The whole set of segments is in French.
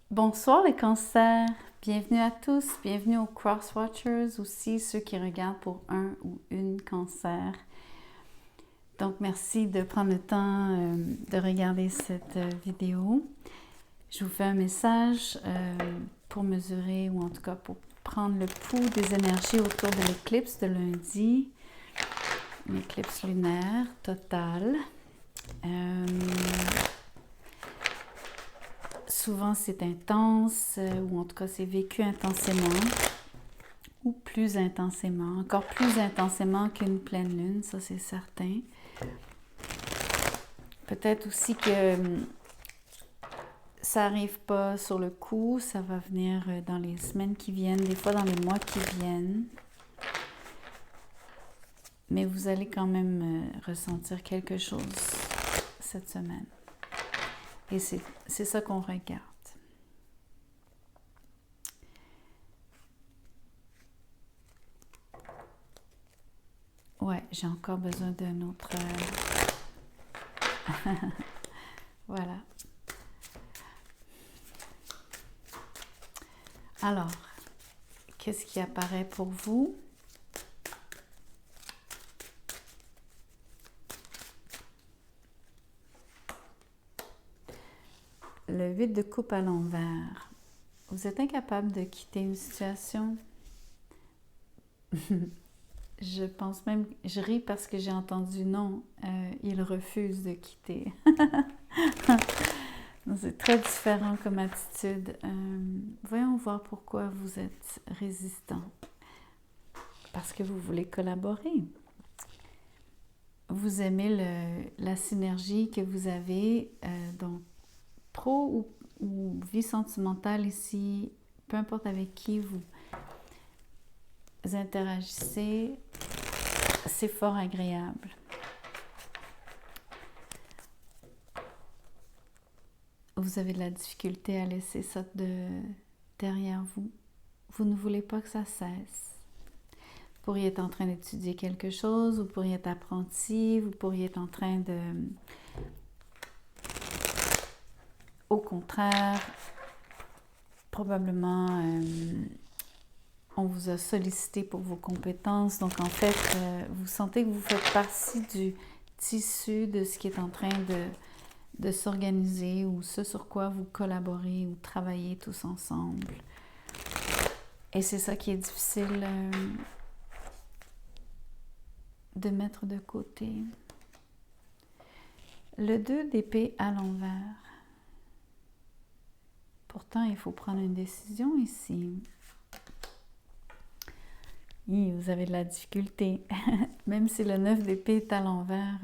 Bonsoir les cancers, bienvenue à tous, bienvenue aux Cross-Watchers, aussi ceux qui regardent pour un ou une cancer. Donc merci de prendre le temps de regarder cette vidéo. Je vous fais un message pour mesurer ou en tout cas pour prendre le pouls des énergies autour de l'éclipse de lundi, l'éclipse lunaire totale. Souvent c'est intense ou en tout cas c'est vécu intensément ou plus intensément, encore plus intensément qu'une pleine lune, ça c'est certain. Peut-être aussi que ça n'arrive pas sur le coup, ça va venir dans les semaines qui viennent, des fois dans les mois qui viennent. Mais vous allez quand même ressentir quelque chose cette semaine. Et c'est ça qu'on regarde. Ouais, j'ai encore besoin d'un autre... Voilà. Alors, qu'est-ce qui apparaît pour vous? Le 8 de coupe à l'envers. Vous êtes incapable de quitter une situation? Je pense même, je ris parce que j'ai entendu non, il refuse de quitter. C'est très différent comme attitude. Voyons voir pourquoi vous êtes résistant. Parce que vous voulez collaborer. Vous aimez la synergie que vous avez, donc pro ou vie sentimentale ici, peu importe avec qui vous interagissez, c'est fort agréable. Vous avez de la difficulté à laisser ça derrière vous. Vous ne voulez pas que ça cesse. Vous pourriez être en train d'étudier quelque chose, vous pourriez être apprenti, vous pourriez être en train de... Au contraire, probablement, on vous a sollicité pour vos compétences. Donc, en fait, vous sentez que vous faites partie du tissu de ce qui est en train de s'organiser ou ce sur quoi vous collaborez ou travaillez tous ensemble. Et c'est ça qui est difficile de mettre de côté. Le 2 d'épée à l'envers. Pourtant, il faut prendre une décision ici. Oui, vous avez de la difficulté. Même si le 9 d'épée est à l'envers,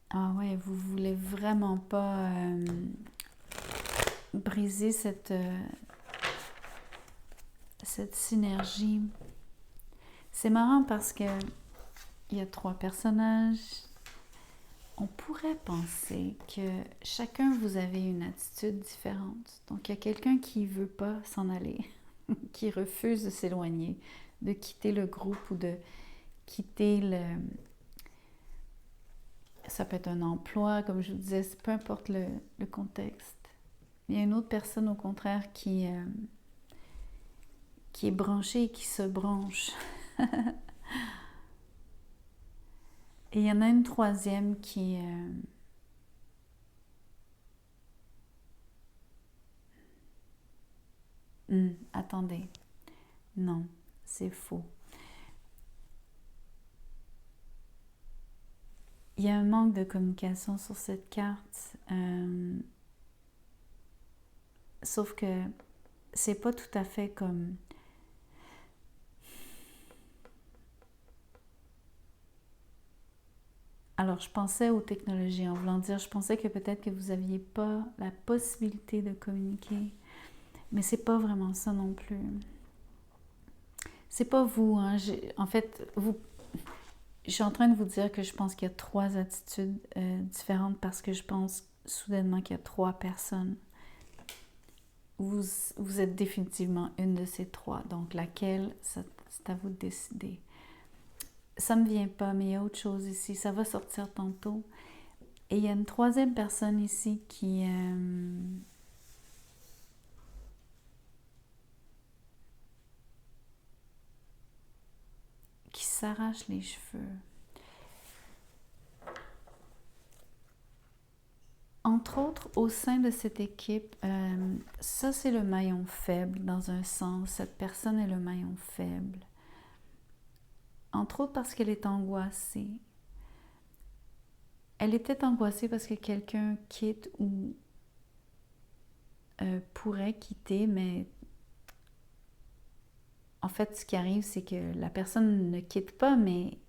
Ah ouais, vous voulez vraiment pas briser cette synergie. C'est marrant parce que il y a 3 personnages. On pourrait penser que chacun vous avez une attitude différente. Donc il y a quelqu'un qui veut pas s'en aller, qui refuse de s'éloigner, de quitter le groupe ou de quitter ça peut être un emploi, comme je vous disais, peu importe le contexte. Il y a une autre personne, au contraire, qui est branchée et qui se branche. Et il y en a une troisième qui... attendez. Non, c'est faux. Il y a un manque de communication sur cette carte. Sauf que c'est pas tout à fait comme... Alors, je pensais aux technologies, en voulant dire, je pensais que peut-être que vous n'aviez pas la possibilité de communiquer. Mais c'est pas vraiment ça non plus. C'est pas vous, hein. En fait, je suis en train de vous dire que je pense qu'il y a 3 attitudes différentes parce que je pense soudainement qu'il y a 3 personnes. Vous êtes définitivement une de ces 3. Donc, laquelle, c'est à vous de décider. ça me vient pas, mais il y a autre chose ici. Ça va sortir tantôt. Et il y a une troisième personne ici qui s'arrache les cheveux. Entre autres, au sein de cette équipe, ça c'est le maillon faible dans un sens. Cette personne est le maillon faible. Entre autres parce qu'elle est angoissée. Elle était angoissée parce que quelqu'un quitte ou pourrait quitter, mais en fait, ce qui arrive, c'est que la personne ne quitte pas, mais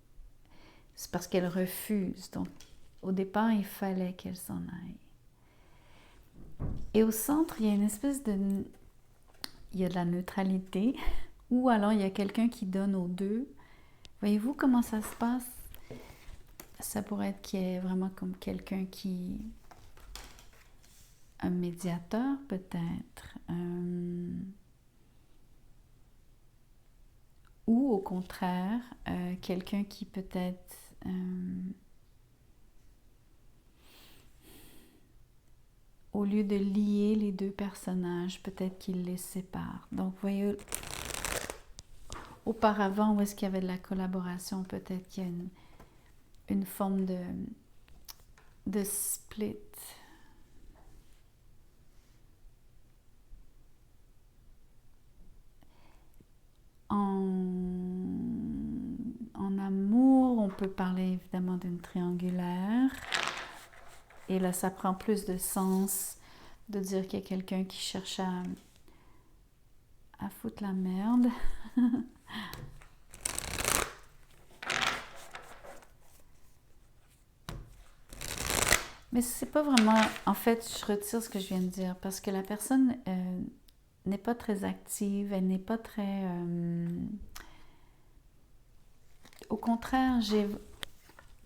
c'est parce qu'elle refuse. Donc, au départ, il fallait qu'elle s'en aille. Et au centre, il y a une espèce de... Il y a de la neutralité, ou alors il y a quelqu'un qui donne aux deux. Voyez-vous comment ça se passe? Ça pourrait être qu'il y ait vraiment comme quelqu'un qui... Un médiateur, peut-être. Ou au contraire, quelqu'un qui peut-être... au lieu de lier les deux personnages, peut-être qu'il les sépare. Donc, voyez, auparavant, où est-ce qu'il y avait de la collaboration, peut-être qu'il y a une forme de split. En amour, on peut parler évidemment d'une triangulaire. Et là, ça prend plus de sens de dire qu'il y a quelqu'un qui cherche à foutre la merde. Mais c'est pas vraiment... En fait, je retire ce que je viens de dire parce que la personne n'est pas très active, elle n'est pas très... Au contraire,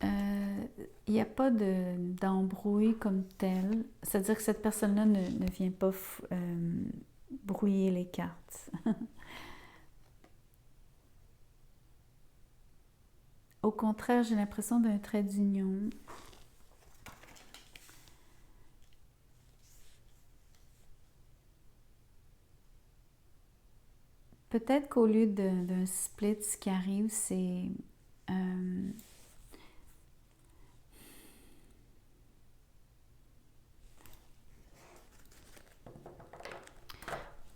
il n'y a pas d'embrouille comme tel. C'est-à-dire que cette personne-là ne vient pas brouiller les cartes. Au contraire, j'ai l'impression d'un trait d'union. Peut-être qu'au lieu d'un split, ce qui arrive, c'est...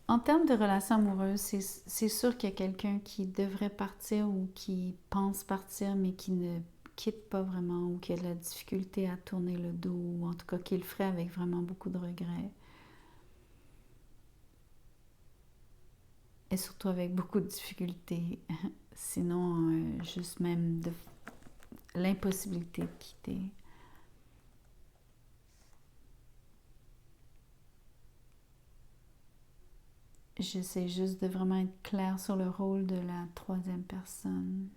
en termes de relations amoureuses, c'est sûr qu'il y a quelqu'un qui devrait partir ou qui pense partir, mais qui ne quitte pas vraiment ou qui a de la difficulté à tourner le dos, ou en tout cas qui le ferait avec vraiment beaucoup de regrets. Et surtout avec beaucoup de difficultés. Sinon, juste même de l'impossibilité de quitter. J'essaie juste de vraiment être claire sur le rôle de la troisième personne.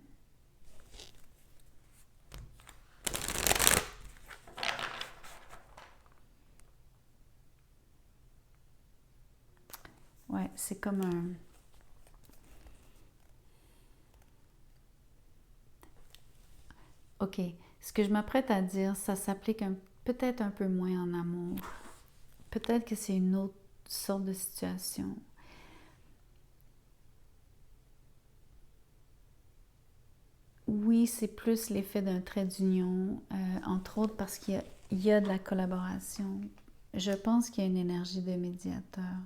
Ouais, c'est comme un... Ok, ce que je m'apprête à dire, ça s'applique peut-être un peu moins en amour. Peut-être que c'est une autre sorte de situation. Oui, c'est plus l'effet d'un trait d'union, entre autres parce qu'il y a de la collaboration. Je pense qu'il y a une énergie de médiateur.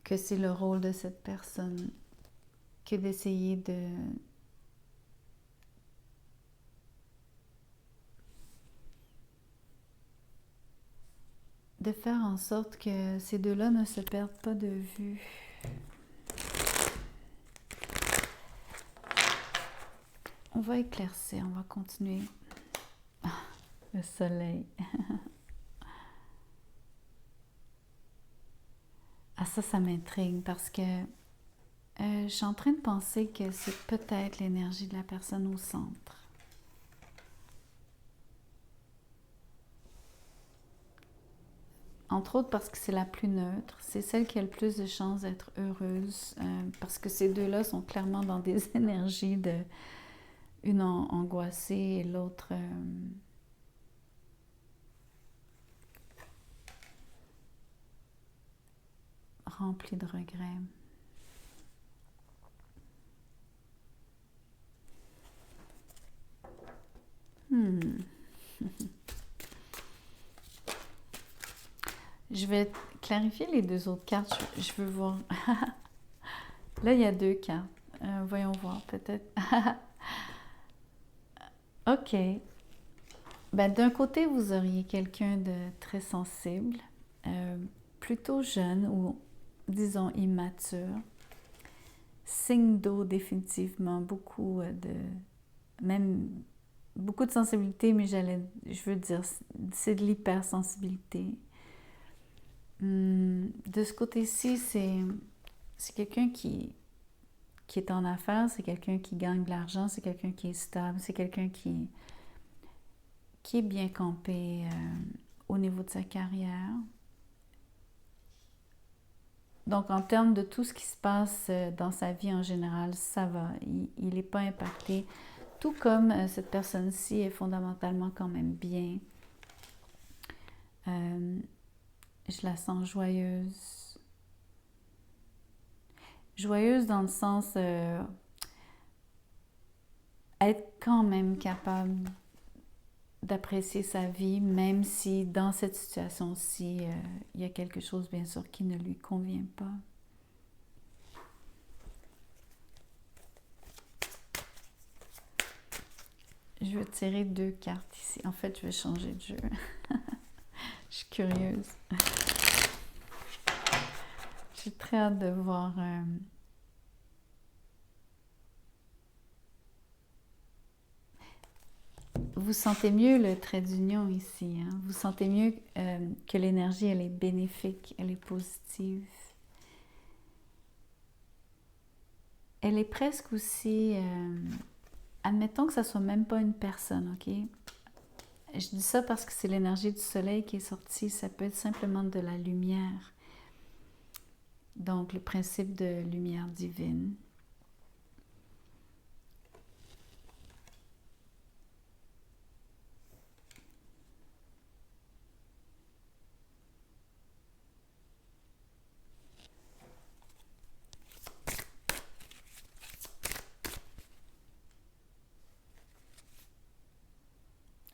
Que c'est le rôle de cette personne que d'essayer de faire en sorte que ces deux-là ne se perdent pas de vue. On va éclaircir, on va continuer. Le soleil. Ah, ça m'intrigue parce que je suis en train de penser que c'est peut-être l'énergie de la personne au centre. entre autres parce que c'est la plus neutre, c'est celle qui a le plus de chances d'être heureuse, parce que ces deux-là sont clairement dans des énergies de une angoissée et l'autre remplie de regrets. Je vais clarifier les deux autres cartes. Je veux voir. Là, il y a deux cartes. Voyons voir, peut-être. OK. Ben, d'un côté, vous auriez quelqu'un de très sensible, plutôt jeune ou, disons, immature. Signe d'eau, définitivement. Même beaucoup de sensibilité, mais je veux dire, c'est de l'hypersensibilité. De ce côté-ci, c'est quelqu'un qui est en affaires, c'est quelqu'un qui gagne de l'argent, c'est quelqu'un qui est stable, c'est quelqu'un qui est bien campé au niveau de sa carrière. Donc, en termes de tout ce qui se passe dans sa vie en général, ça va. Il n'est pas impacté. Tout comme cette personne-ci est fondamentalement quand même bien. Je la sens joyeuse. Joyeuse dans le sens être quand même capable d'apprécier sa vie, même si dans cette situation-ci, il y a quelque chose, bien sûr, qui ne lui convient pas. Je vais tirer deux cartes ici. En fait, je vais changer de jeu. Je suis curieuse. J'ai très hâte de voir... Vous sentez mieux le trait d'union ici. Hein? Vous sentez mieux que l'énergie, elle est bénéfique, elle est positive. Elle est presque aussi... admettons que ça soit même pas une personne, OK? Je dis ça parce que c'est l'énergie du soleil qui est sortie. Ça peut être simplement de la lumière. Donc, le principe de lumière divine.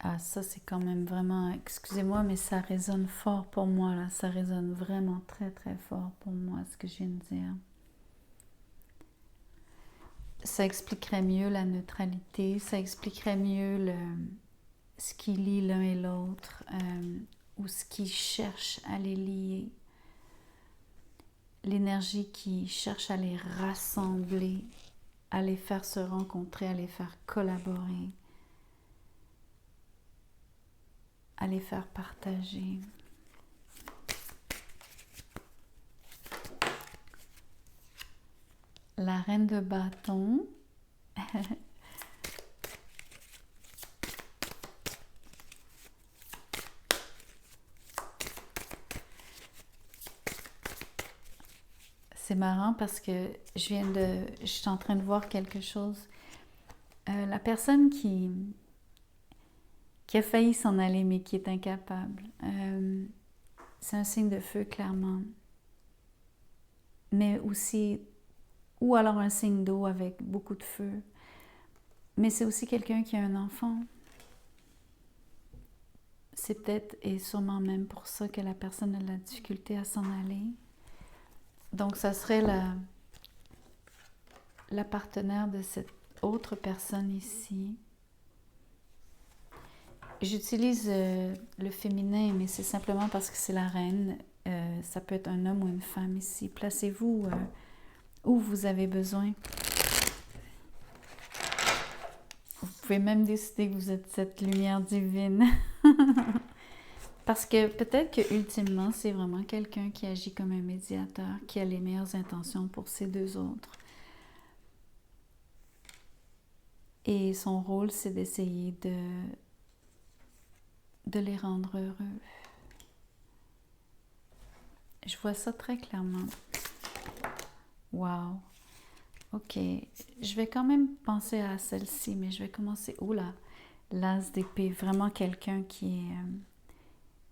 Ah, ça, c'est quand même vraiment... Excusez-moi, mais ça résonne fort pour moi, là. Ça résonne vraiment très, très fort pour moi, ce que je viens de dire. Ça expliquerait mieux la neutralité, ça expliquerait mieux ce qui lie l'un et l'autre, ou ce qui cherche à les lier. L'énergie qui cherche à les rassembler, à les faire se rencontrer, à les faire collaborer, à les faire partager. La reine de bâton. C'est marrant parce que je suis en train de voir quelque chose. La personne qui a failli s'en aller mais qui est incapable, c'est un signe de feu clairement. Mais aussi, ou alors un signe d'eau avec beaucoup de feu. Mais c'est aussi quelqu'un qui a un enfant. C'est peut-être et sûrement même pour ça que la personne a de la difficulté à s'en aller. Donc, ça serait la partenaire de cette autre personne ici. J'utilise le féminin, mais c'est simplement parce que c'est la reine. Ça peut être un homme ou une femme ici. Placez-vous où vous avez besoin. Vous pouvez même décider que vous êtes cette lumière divine. Parce que peut-être que ultimement, c'est vraiment quelqu'un qui agit comme un médiateur, qui a les meilleures intentions pour ces deux autres. Et son rôle, c'est d'essayer de les rendre heureux. Je vois ça très clairement. Wow. OK. Je vais quand même penser à celle-ci, mais je vais commencer... Oula! L'as d'épée. Vraiment quelqu'un qui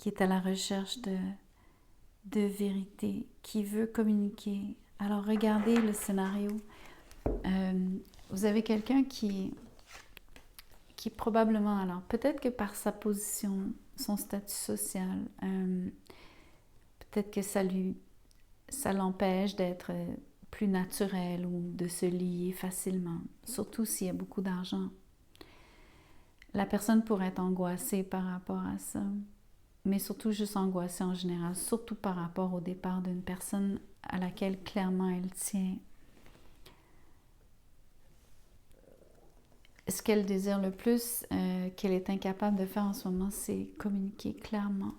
est à la recherche de vérité, qui veut communiquer. Alors, regardez le scénario. Vous avez quelqu'un qui probablement, alors peut-être que par sa position, son statut social, peut-être que ça l'empêche d'être plus naturel ou de se lier facilement, surtout s'il y a beaucoup d'argent. La personne pourrait être angoissée par rapport à ça, mais surtout juste angoissée en général, surtout par rapport au départ d'une personne à laquelle clairement elle tient. Ce qu'elle désire le plus, qu'elle est incapable de faire en ce moment, c'est communiquer clairement,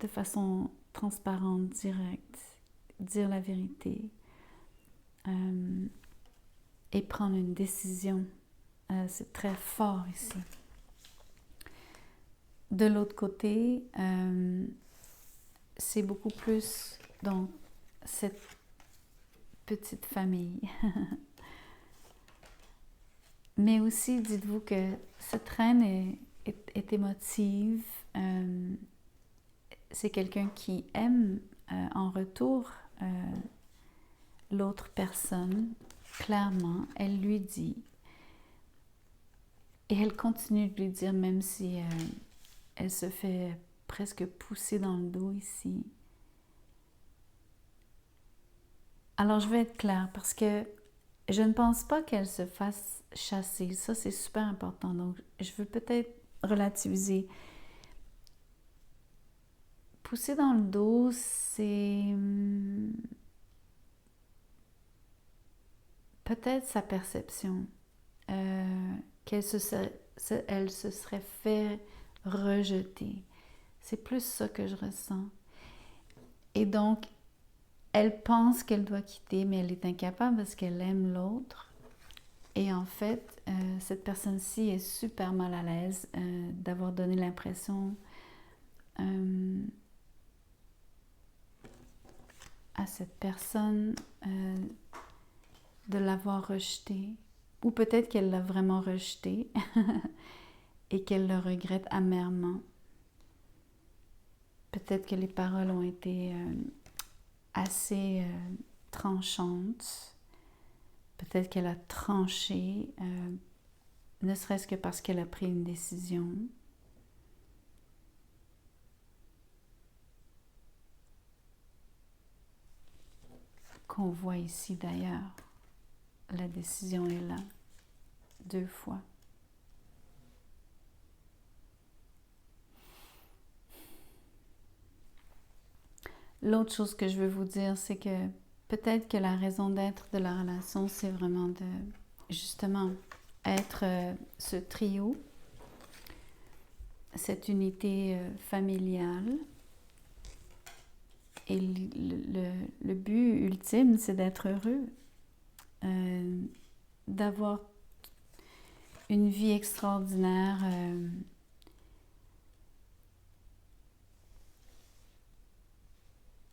de façon transparente, directe, dire la vérité et prendre une décision. C'est très fort ici. De l'autre côté, c'est beaucoup plus donc cette petite famille. Mais aussi, dites-vous que cette reine est émotive. C'est quelqu'un qui aime en retour l'autre personne. Clairement, elle lui dit. Et elle continue de lui dire, même si elle se fait presque pousser dans le dos ici. Alors, je vais être claire parce que je ne pense pas qu'elle se fasse chasser. Ça, c'est super important. Donc, je veux peut-être relativiser. Pousser dans le dos, c'est peut-être sa perception. Elle se serait fait rejeter. C'est plus ça que je ressens. Et donc, elle pense qu'elle doit quitter, mais elle est incapable parce qu'elle aime l'autre. Et en fait, cette personne-ci est super mal à l'aise d'avoir donné l'impression à cette personne de l'avoir rejeté. Ou peut-être qu'elle l'a vraiment rejeté et qu'elle le regrette amèrement. Peut-être que les paroles ont été assez tranchantes. Peut-être qu'elle a tranché, ne serait-ce que parce qu'elle a pris une décision. Qu'on voit ici d'ailleurs. La décision est là, 2 fois. L'autre chose que je veux vous dire, c'est que peut-être que la raison d'être de la relation, c'est vraiment de, justement, être ce trio, cette unité familiale. Et le but ultime, c'est d'être heureux, d'avoir une vie extraordinaire,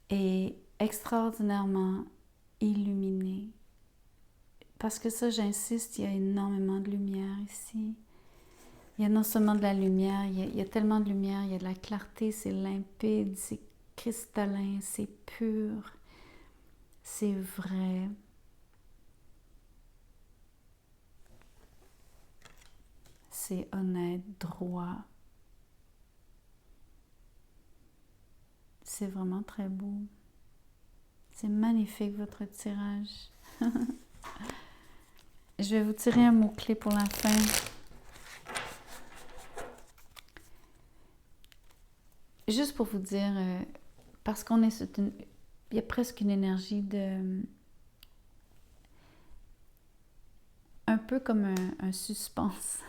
et extraordinairement illuminée. Parce que ça, j'insiste, il y a énormément de lumière ici. Il y a non seulement de la lumière, il y a tellement de lumière, il y a de la clarté, c'est limpide, c'est cristallin, c'est pur, c'est vrai. C'est honnête, droit. C'est vraiment très beau. C'est magnifique votre tirage. Je vais vous tirer un mot-clé pour la fin. Juste pour vous dire, parce qu'on est il y a presque une énergie de... un peu comme un suspense.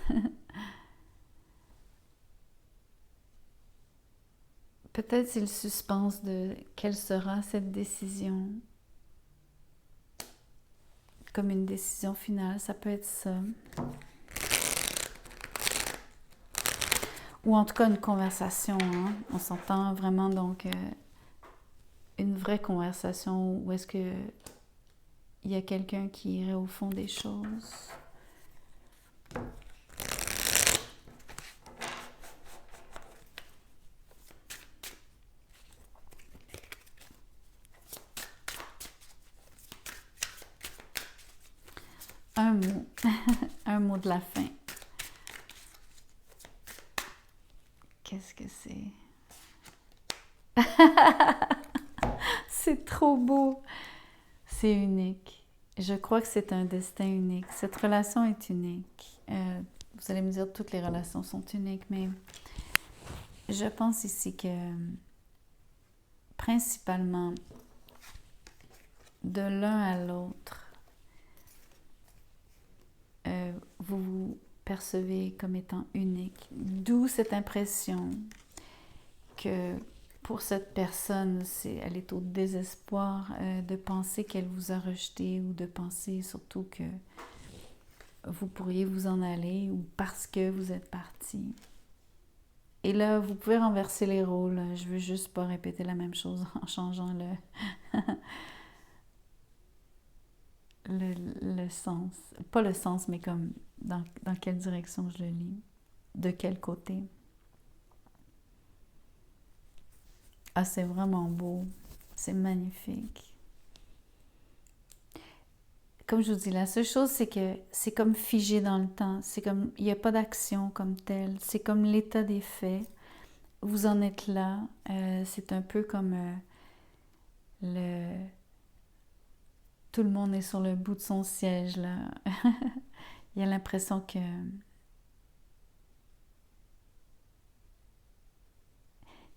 Peut-être c'est le suspense de quelle sera cette décision. Comme une décision finale, ça peut être ça. Ou en tout cas une conversation, hein? On s'entend vraiment donc une vraie conversation ou est-ce que il y a quelqu'un qui irait au fond des choses? Un mot, un mot de la fin. Qu'est-ce que c'est? C'est trop beau. C'est unique. Je crois que c'est un destin unique. Cette relation est unique. Vous allez me dire toutes les relations sont uniques, mais je pense ici que principalement de l'un à l'autre, vous vous percevez comme étant unique. D'où cette impression que pour cette personne, elle est au désespoir de penser qu'elle vous a rejeté ou de penser surtout que vous pourriez vous en aller ou parce que vous êtes parti. Et là, vous pouvez renverser les rôles. Je veux juste pas répéter la même chose en changeant le sens. Pas le sens, mais comme dans quelle direction je le lis. De quel côté. Ah, c'est vraiment beau. C'est magnifique. Comme je vous dis, la seule chose, c'est que c'est comme figé dans le temps. C'est comme, il n'y a pas d'action comme telle. C'est comme l'état des faits. Vous en êtes là. C'est un peu comme tout le monde est sur le bout de son siège, là. Il y a l'impression que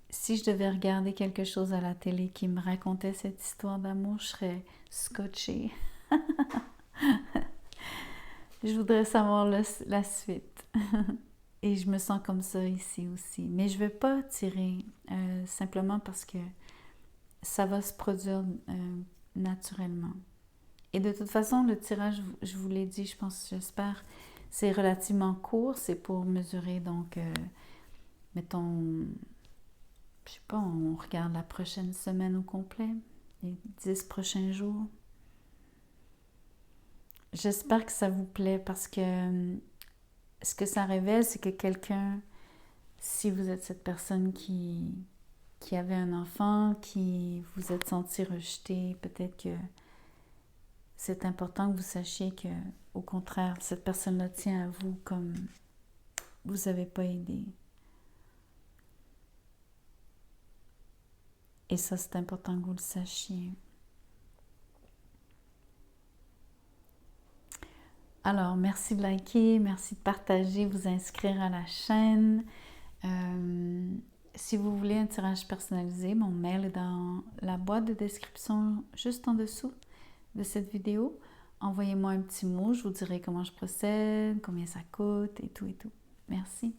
si je devais regarder quelque chose à la télé qui me racontait cette histoire d'amour, je serais scotchée. Je voudrais savoir la suite. Et je me sens comme ça ici aussi. Mais je ne vais pas tirer simplement parce que ça va se produire naturellement. Et de toute façon, le tirage, je vous l'ai dit, je pense, j'espère, c'est relativement court. C'est pour mesurer, donc, mettons, je sais pas, on regarde la prochaine semaine au complet, les 10 prochains jours. J'espère que ça vous plaît parce que ce que ça révèle, c'est que quelqu'un, si vous êtes cette personne qui avait un enfant, qui vous êtes senti rejeté, peut-être que c'est important que vous sachiez que, au contraire, cette personne-là tient à vous comme vous n'avez pas aidé. Et ça, c'est important que vous le sachiez. Alors, merci de liker, merci de partager, vous inscrire à la chaîne. Si vous voulez un tirage personnalisé, mon mail est dans la boîte de description juste en dessous de cette vidéo. Envoyez-moi un petit mot, je vous dirai comment je procède, combien ça coûte et tout et tout. Merci.